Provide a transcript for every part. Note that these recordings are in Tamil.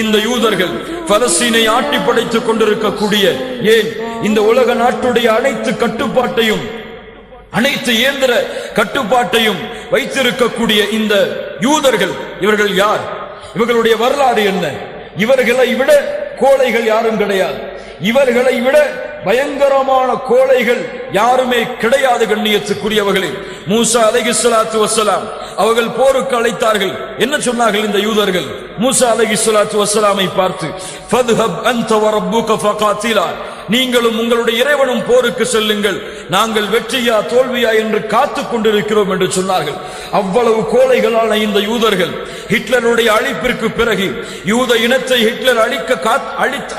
இந்த யூதர்கள் பலஸ்தீனை ஆட்டி படைத்துக் கொண்டிருக்கக்கூடிய ஏன் இந்த உலக நாட்டுடைய அனைத்து கட்டுப்பாட்டையும் அனைத்து இயந்திர கட்டுப்பாட்டையும் வைத்திருக்கக்கூடிய இந்த யூதர்கள் இவர்கள் யார்? இவர்களுடைய வரலாறு என்ன? இவர்களை விட கோழைகள் யாரும் கிடையாது. இவர்களை விட பயங்கரமான கோழைகள் யாருமே கிடையாது. கண்ணியத்துக்குரியவர்களே, மூசா அலைஹிஸ்ஸலாத்து வஸ்ஸலாம் அவர்கள் போருக்கு அழைத்தார்கள். என்ன சொன்னார்கள் இந்த யூதர்கள்? மூசா அலைஹிஸ்ஸலாத்து வஸ்ஸலாமை பார்த்து, ஃபத்ஹப் அன்த வ ரப்புக ஃபகாத்திலா, நீங்களும் உங்களுடைய இறைவனும் போருக்கு செல்லுங்கள், நாங்கள் வெற்றியா தோல்வியா என்று காத்துக் கொண்டிருக்கிறோம் என்று சொன்னார்கள். அவ்வளவு கோழைகளான இந்த யூதர்கள் ஹிட்லருடைய அழிப்பிற்கு பிறகு, யூத இனத்தை ஹிட்லர்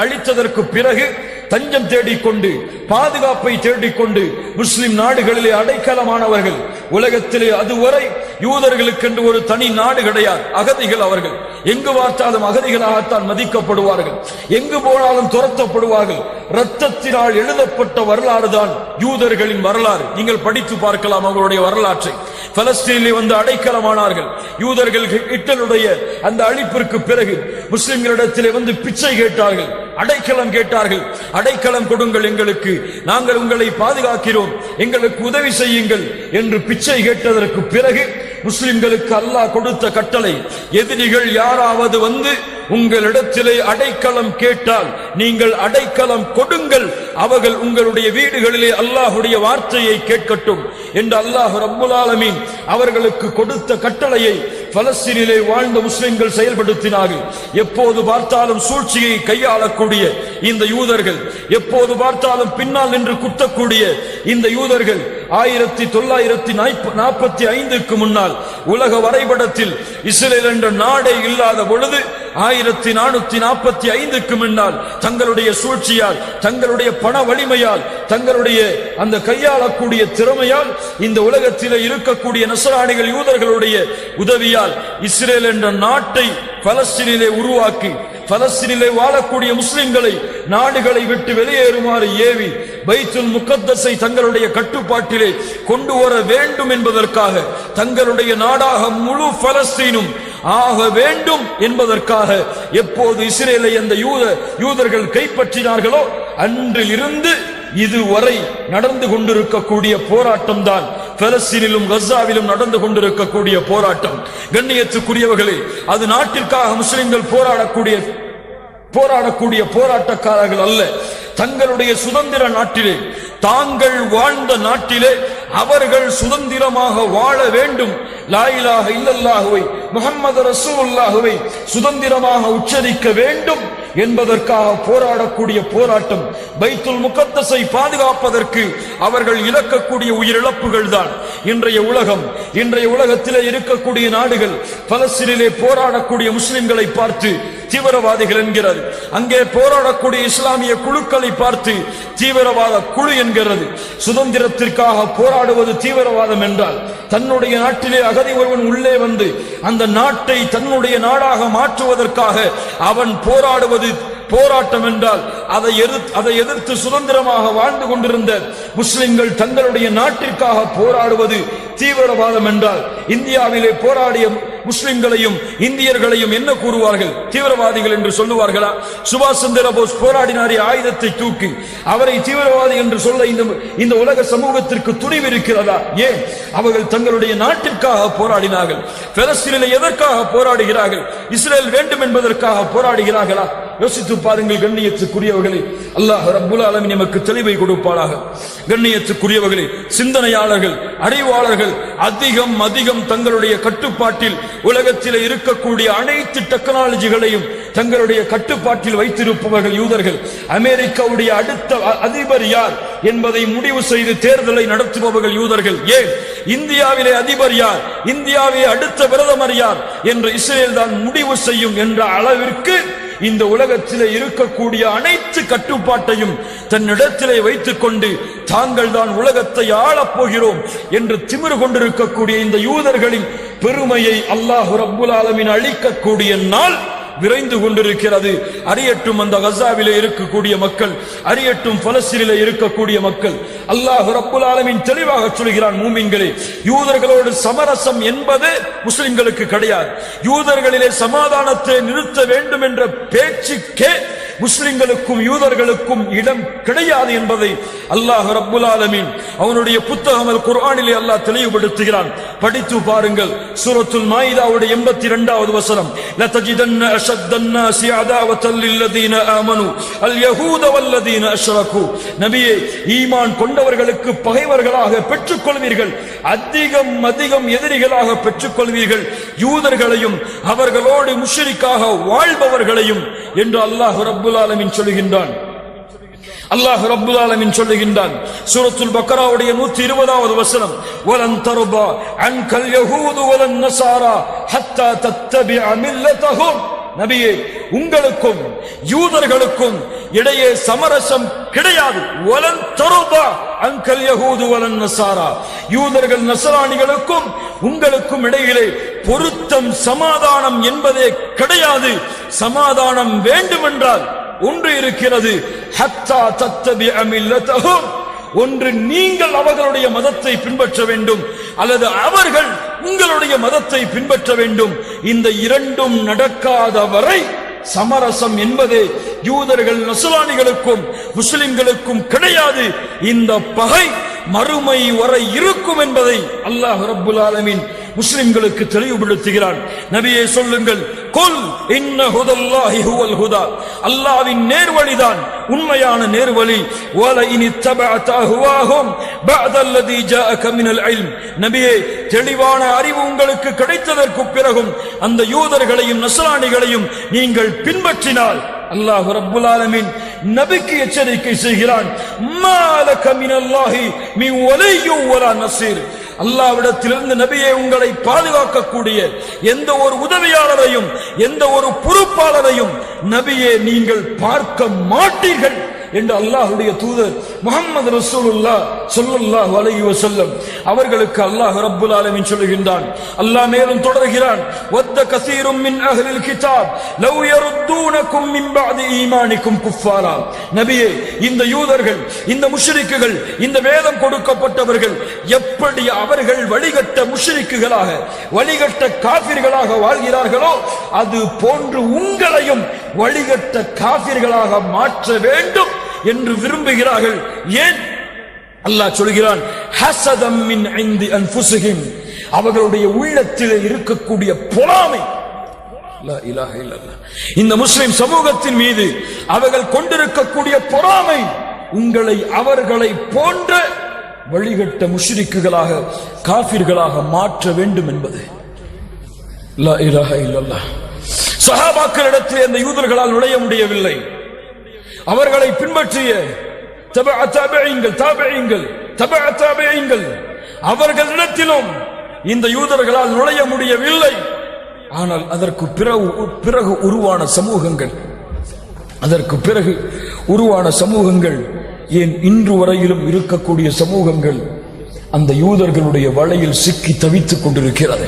அழித்ததற்கு பிறகு தஞ்சம் தேடிக்கொண்டு பாதுகாப்பை தேடிக்கொண்டு முஸ்லிம் நாடுகளிலே அடைக்கலமானவர்கள். உலகத்திலே அதுவரை யூதர்களுக்கு என்று ஒரு தனி நாடு கிடையாது. அகதிகள் அவர்கள். எங்கு பார்த்தாலும் அகதிகளாகத்தான் மதிக்கப்படுவார்கள். எங்கு போனாலும் துரத்தப்படுவார்கள். இரத்தத்தினால் எழுதப்பட்ட வரலாறு தான் யூதர்களின் வரலாறு. நீங்கள் படித்து பார்க்கலாம் அவர்களுடைய வரலாற்றை. பலஸ்தீனிலே வந்து அடைக்கலமானார்கள். யூதர்கள் ஹிட்லருடைய அந்த அழிப்பிற்கு பிறகு முஸ்லிம்களிடத்திலே வந்து பிச்சை கேட்டார்கள், அடைக்கலம் கேட்டார்கள். அடைக்கலம் கொடுங்கள் எங்களுக்கு, நாங்கள் உங்களை பாதுகாக்கிறோம், எங்களுக்கு உதவி செய்யுங்கள் என்று பிச்சை கேட்டதற்கு பிறகு முஸ்லிம்களுக்கு அல்லாஹ் கொடுத்த கட்டளை, எதிரிகள் யாராவது வந்து உங்களிடத்திலே அடைக்கலம் கேட்டால் நீங்கள் அடைக்கலம் கொடுங்கள், அவர்கள் உங்களுடைய வீடுகளிலே அல்லாஹுடைய வார்த்தையை கேட்கட்டும் என்று அல்லாஹ் ரப்புல் ஆலமீன் அவர்களுக்கு கொடுத்த கட்டளையை பலஸ்தீனிலே வாழ்ந்த முஸ்லிம்கள் செயல்படுத்தினார்கள். எப்போது பார்த்தாலும் சூழ்ச்சியை கையாளக்கூடிய இந்த யூதர்கள், எப்போது பார்த்தாலும் பின்னால் நின்று குத்தக்கூடிய இந்த யூதர்கள் 1945க்கு முன்னால் உலக வரைபடத்தில் இஸ்ரேல் என்ற நாடே இல்லாத பொழுது 1445க்கு முன்னால் தங்களுடைய சூழ்ச்சியால், தங்களுடைய பண வலிமையால், தங்களுடைய அந்த கையாளக்கூடிய திறமையால் இந்த உலகத்திலே இருக்கக்கூடிய நஸ்ரானிகள் யூதர்களுடைய உதவியால் இஸ்ரேல் என்ற நாட்டை பலஸ்தீனிலே உருவாக்கி பலஸ்தீனிலே வாழக்கூடிய முஸ்லிம்களை நாடுகளை விட்டு வெளியேறுமாறு ஏவி பைத்துல் முகத்தஸை தங்களுடைய கட்டுப்பாட்டிலே கொண்டு வர வேண்டும் என்பதற்காக, தங்களுடைய நாடாக முழு பலஸ்தீனும் ஆக வேண்டும் என்பதற்காக எப்போது இஸ்ரேலை அந்த யூதர்கள் கைப்பற்றினார்களோ அன்றில் இருந்து இதுவரை நடந்து கொண்டிருக்கக்கூடிய போராட்டம் தான் பலஸ்தீனிலும் கஸாவிலும் நடந்து கொண்டிருக்கக்கூடிய போராட்டம். கண்ணியத்துக்குரியவர்களே, அது நாட்டிற்காக முஸ்லிம்கள் போராடக்கூடிய போராட்டக்காரர்கள் அல்ல. தங்களுடைய சுதந்திர நாட்டிலே, தாங்கள் வாழ்ந்த நாட்டிலே அவர்கள் சுதந்திரமாக வாழ வேண்டும், லா இலாஹ இல்லல்லாஹுவை முஹம்மது ரசூலுல்லாஹுவை சுதந்திரமாக உச்சரிக்க வேண்டும் என்பதற்காக போராடக்கூடிய போராட்டம். பைத்துல் முகத்தஸை பாதுகாப்பதற்கு அவர்கள் இழக்கக்கூடிய உயிரிழப்புகள் தான் இன்றைய உலகம். இன்றைய உலகத்திலே இருக்கக்கூடிய நாடுகள் பலஸ்தீனிலே போராடக்கூடிய முஸ்லிம்களை பார்த்து தீவிரவாதிகள் என்கிறது, அங்கே போராடக்கூடிய இஸ்லாமிய குழுக்களை பார்த்து தீவிரவாத குழு என்கிறது. சுதந்திரத்திற்காக போராடுவது தீவிரவாதம் என்றால், தன்னுடைய நாட்டிலே அகதி ஒருவன் உள்ளே வந்து அந்த நாட்டை தன்னுடைய நாடாக மாற்றுவதற்காக அவன் போராடுவது போராட்டம் என்றால், அதை எதிர்த்து சுதந்திரமாக வாழ்ந்து கொண்டிருந்த முஸ்லிம்கள் தங்களுடைய நாட்டிற்காக போராடுவது தீவிரவாதம் என்றால், இந்தியாவிலே போராடிய முஸ்லிம்களையும் இந்தியர்களையும் என்ன கூறுவார்கள்? தீவிரவாதிகள் என்று சொல்லுவார்களா? சுபாஷ் சந்திர போஸ் போராடினாரே ஆயுதத்தை தூக்கி, அவரை தீவிரவாதி என்று சொல்ல இந்த உலக சமூகத்திற்கு துணிவு இருக்கிறதா? ஏன்? அவர்கள் தங்களுடைய நாட்டிற்காக போராடினார்கள். பலஸ்தீனில் எதற்காக போராடுகிறார்கள்? இஸ்ரேல் வேண்டும் என்பதற்காக போராடுகிறார்களா? யோசித்து பாருங்கள். கண்ணியத்துக்குரியவர்களே, அல்லாஹ் ரப்புல் ஆலமீன் நமக்கு தெளிவை கொடுப்பானாக. கண்ணியத்துக்குரியவர்களே, சிந்தனையாளர்கள், அறிவாளர்கள் அதிகம் தங்களுடைய கட்டுப்பாட்டில் உலகத்தில் இருக்கக்கூடிய அனைத்து டெக்னாலஜிகளையும் தங்களுடைய கட்டுப்பாட்டில் வைத்திருப்பவர்கள் யூதர்கள். அமெரிக்காவுடைய அடுத்த அதிபர் யார் என்பதை முடிவு செய்து தேர்தலை நடத்துபவர்கள் யூதர்கள். ஏன்? இந்தியாவிலே அதிபர் யார், இந்தியாவை அடுத்த பிரதமர் யார் என்று இஸ்ரேல் தான் முடிவு செய்யும் என்ற அளவிற்கு இந்த உலகத்திலே இருக்கக்கூடிய அனைத்து கட்டுப்பாட்டையும் தன்னிடத்திலே வைத்துக் கொண்டு தாங்கள் தான் உலகத்தை ஆளப் போகிறோம் என்று திமிரு கொண்டிருக்கக்கூடிய இந்த யூதர்களின் பெருமையை அல்லாஹ் ரப்புல் ஆலமீன் அளிக்கக்கூடிய நாள் விரைந்து கொண்டிருக்கிறது. அறியட்டும் அந்த கஸாவிலே இருக்கக்கூடிய மக்கள், அறியட்டும் பலஸ்தீனிலே இருக்கக்கூடிய மக்கள். அல்லாஹ் ரப்புல் ஆலமீன் தெளிவாக சொல்கிறான், மூமின்களே, யூதர்களோடு சமரசம் என்பது முஸ்லிம்களுக்கு கிடையாது. யூதர்களிலே சமாதானத்தை நிறுத்த வேண்டும் என்ற பேச்சுக்கே முஸ்லிம்களுக்கும் யூதர்களுக்கும் இடம் கிடையாது என்பதை அல்லாஹ் ரப்புல் ஆலமீன் அவனுடைய புத்தகம் அல் குர்ஆனிலே அல்லாஹ் தெளிவுபடுத்துகிறான். படித்து பாருங்கள். சூரத்துல் மாயிதாவுடைய 82வது வசனம், லதஜிதன்ன அஷத்தன் நாஸி அதாவத்தல் லில்லதீன ஆமனு அல் யஹூத வல்லதீன அஷ்ரகு. நபியே, ஈமான் கொண்டவர்களுக்கு பகைவர்களாக பெற்றுக்கொள்வீர்கள், அதிகம் எதிரிகளாக பெற்றுக்கொள்வீர்கள் யூதர்களையும் அவர்களோடு முஷ்ரிக்காக வாழ்பவர்களையும் என்று அல்லாஹ் ரப்புல் ஆலமீன் சொல்லுகின்றான். அல்லாஹ் ரப்புல் ஆலமீன் சொல்லுகின்றான் சூரத்துல் பக்ராவுடைய 120வது வசனம், வலன் தர்பா அன்கல் யஹூது வலன் நஸாரா ஹத்தா தத்தபிஅ மில்லதஹும். நபியே, உங்களுக்கும் யூதர்களுக்கும் இடையே சமரசம் கிடையாது. வலன் தர்பா அன்கல் யஹூது வலன் நஸாரா. யூதர்கள் நஸரானிகளுக்கும் உங்களுக்கும் இடையிலே பொருத்தம் சமாதானம் என்பதே கிடையாது. சமாதானம் வேண்டுமென்றால் ஒன்று இருக்கிறது, ஹத்தா தத்தபிஅ மில்லதஹும். ஒன்று நீங்கள் அவர்களுடைய மதத்தை பின்பற்ற வேண்டும், அல்லது அவர்கள் உங்களுடைய மதத்தை பின்பற்ற வேண்டும். இந்த இரண்டும் நடக்காத வரை சமரசம் என்பதே யூதர்கள் நஸ்ரானிகளுக்கும் முஸ்லிம்களுக்கும் கிடையாது. இந்த பகை மறுமை வரை இருக்கும் என்பதை அல்லாஹ் ரப்புல் ஆலமீன் முஸ்லிம்களுக்கு தெளிவுபடுத்துகிறான். நபியே, சொல்லுங்கள், குல் இன்ன ஹுதல்லாஹி ஹுவல் ஹுதா. அல்லாஹ்வின் நேர்வழிதான் உண்மையான நேர்வழி. வல இன் தபஅத ஹுவாஹும் பஅதல்லதி ஜாஅக மினல் இல்ம். நபியே, தெளிவான அறிவு உங்களுக்கு கிடைத்ததற்கு பிறகும் அந்த யூதர்களையும் நஸ்ரானிகளையும் நீங்கள் பின்பற்றினால் அல்லாஹ் ரப்புல் ஆலமீன் நபிக்கு எச்சரிக்கை செய்கிறான், மாலக மினல்லாஹி மின் வலிய்யின் வலா நஸீர். அல்லாஹ்விடத்திலிருந்து நபியே, உங்களை பாதுகாக்கக்கூடிய எந்த ஒரு உதவியாளரையும் எந்த ஒரு பொறுப்பாளரையும் நபியே நீங்கள் பார்க்க மாட்டீர்கள் என்று அல்லாஹ்வுடைய தூதர் முஹம்மது ரசூலுல்லாஹ் ஸல்லல்லாஹு அலைஹி வஸல்லம் அவர்களுக்கு அல்லாஹ் ரப்புல் ஆலமீன் சொல்லுகின்றான். அல்லாஹ் மேலும் தொடர்கிறான், வத்த கஸீரும் மின் அஹ்லில் கிதாப் லவ் யருத்தூனகும் மின் பஅதி ஈமானிக்கும் குஃபாரா. நபியே, இந்த யூதர்கள், இந்த முஷ்ரிக்குகள், இந்த வேதம் கொடுக்கப்பட்டவர்கள் எப்படி அவர்கள் வழிகட்ட முஷ்ரிக்குகளாக, வழிகட்ட காஃபிர்களாக வாழ்கிறார்களோ அது போன்று உங்களையும் வழிகட்ட காஃபிர்களாக மாற்ற வேண்டும் என்று விரும்புகிறார்கள். ஏன்? அல்லாஹ் சொல்கிறான், ஹஸதம் மின் இன்தி அன்ஃபுஸிஹிம். அவர்களுடைய உள்ளத்திலே இருக்கக்கூடிய பொறாமை. லா இலாஹ இல்லல்லாஹ். இந்த முஸ்லிம் சமூகத்தின் மீது அவர்கள் கொண்டிருக்கக்கூடிய பொறாமை உங்களை அவர்களை போன்ற வழிகட்ட முஷ்ரிக்குகளாக காஃபிர்களாக மாற்ற வேண்டும் என்பது. லா இலாஹ இல்லல்லாஹ். சஹாபாக்களிடத்தில் அந்த யூதர்களால் நுழைய முடியவில்லை. அவர்களை பின்பற்றிய அவர்களிடத்திலும் இந்த யூதர்களால் நுழைய முடியவில்லை. ஆனால் அதற்கு பிறகு உருவான சமூகங்கள், ஏன் இன்று வரையிலும் இருக்கக்கூடிய சமூகங்கள் அந்த யூதர்களுடைய வலையில் சிக்கி தவித்துக் கொண்டிருக்கிறது.